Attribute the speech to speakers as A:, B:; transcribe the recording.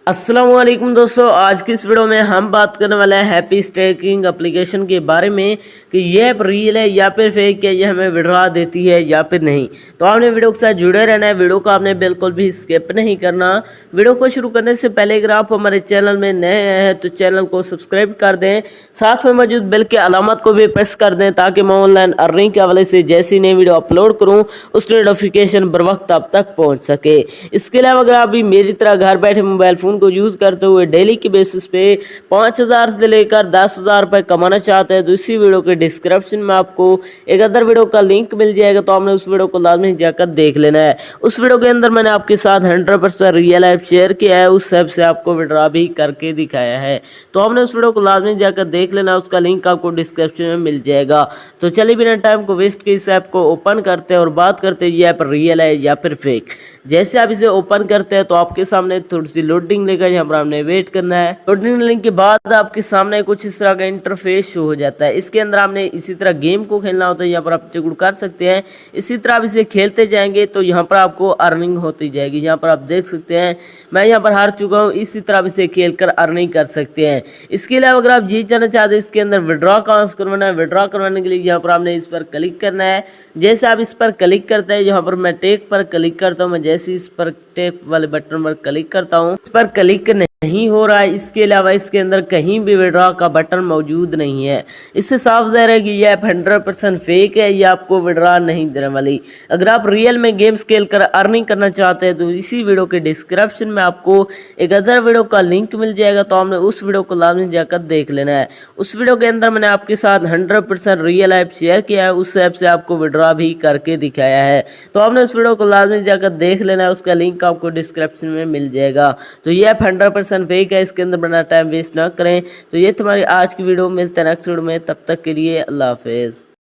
A: अस्सलाम वालेकुम दोस्तों, आज की इस वीडियो में हम बात करने वाले हैं हैप्पी स्टेकिंग एप्लीकेशन के बारे में कि ये ऐप रियल है या फिर फेक है, ये हमें विड्रॉ देती है या फिर नहीं। तो आपने वीडियो के साथ जुड़े रहना है, वीडियो को आपने बिल्कुल भी स्किप नहीं करना। वीडियो को शुरू करने से पहले अगर आप हमारे चैनल में नए हैं तो चैनल को सब्सक्राइब कर दें, साथ में मौजूद बेल के अलामत को भी प्रेस कर दें ताकि मैं ऑनलाइन अर्निंग के हवाले से जैसी नई वीडियो अपलोड करूँ उसकी नोटिफिकेशन बर वक्त आप तक पहुँच सके। इसके अलावा अगर आप भी मेरी तरह घर बैठे मोबाइल फ़ोन को यूज़ करते हुए डेली के बेसिस पे 5,000 से लेकर 10,000 रुपये कमाना चाहते हैं तो इसी वीडियो के डिस्क्रिप्शन में आपको एक अदर वीडियो का लिंक मिल जाएगा, तो आपने उस वीडियो को लाजमी जाकर देख लेना है। उस वीडियो के अंदर मैंने आपके साथ 100% रियल ऐप शेयर किया है, उस ऐप से आपको विड्रॉ भी करके दिखाया है, तो आपने उस वीडियो को लाजमी जाकर देख लेना, उसका लिंक आपको डिस्क्रिप्शन में मिल जाएगा। तो चलिए बिना टाइम को वेस्ट किए इस ऐप को ओपन करते हैं और बात करते हैं ये ऐप रियल है या फिर फेक। जैसे आप इसे ओपन करते हैं तो आपके सामने थोड़ी सी लोडिंग लेकर यहाँ पर आपने वेट करना है। लोडिंग लेने के बाद आपके सामने कुछ इस तरह का इंटरफेस शो हो जाता है। इसके अंदर आपने इसी तरह गेम को खेलना होता है, यहाँ पर आप चेक कर सकते हैं। इसी तरह आप इसे खेलते जाएंगे तो यहाँ पर आपको अर्निंग होती जाएगी। यहाँ पर आप देख सकते हैं मैं यहाँ पर हार चुका हूँ, इसी तरह आप इसे खेल कर अर्निंग कर सकते हैं। इसके अलावा अगर आप जीत जाना चाहते हैं इसके अंदर विड्रॉ कहाँ से करवाना है, विड्रॉ करवाने के लिए यहाँ पर आपने इस पर क्लिक करना है। जैसे आप इस पर क्लिक करते हैं, यहाँ पर मैं टेक पर क्लिक करता हूँ, मैं जैसे इस पर टेक वाले बटन पर क्लिक करता हूँ इस पर क्लिक नहीं हो रहा है। इसके अलावा इसके अंदर कहीं भी विड्रॉ का बटन मौजूद नहीं है। इससे साफ ज़ाहिर है कि यह ऐप 100% फेक है, यह आपको विड्रॉ नहीं देने वाली। अगर आप रियल में गेम्स खेल कर अर्निंग करना चाहते हैं तो इसी वीडियो के डिस्क्रिप्शन में आपको एक अदर वीडियो का लिंक मिल जाएगा, तो आपने उस वीडियो को लाजमी जाकर देख लेना है। उस वीडियो के अंदर मैंने आपके साथ 100% रियल ऐप शेयर किया है, उस ऐप से आपको विड्रॉ भी करके दिखाया है, तो आपने उस वीडियो को लाजमी जाकर देख लेना है, उसका लिंक आपको डिस्क्रिप्शन में मिल जाएगा। तो ये ऐप 100% फेक है, इसके अंदर बना टाइम वेस्ट ना करें। तो ये तुम्हारी आज की वीडियो, मिलते हैं नेक्स्ट वीडियो में, तब तक के लिए अल्लाह हाफिज़।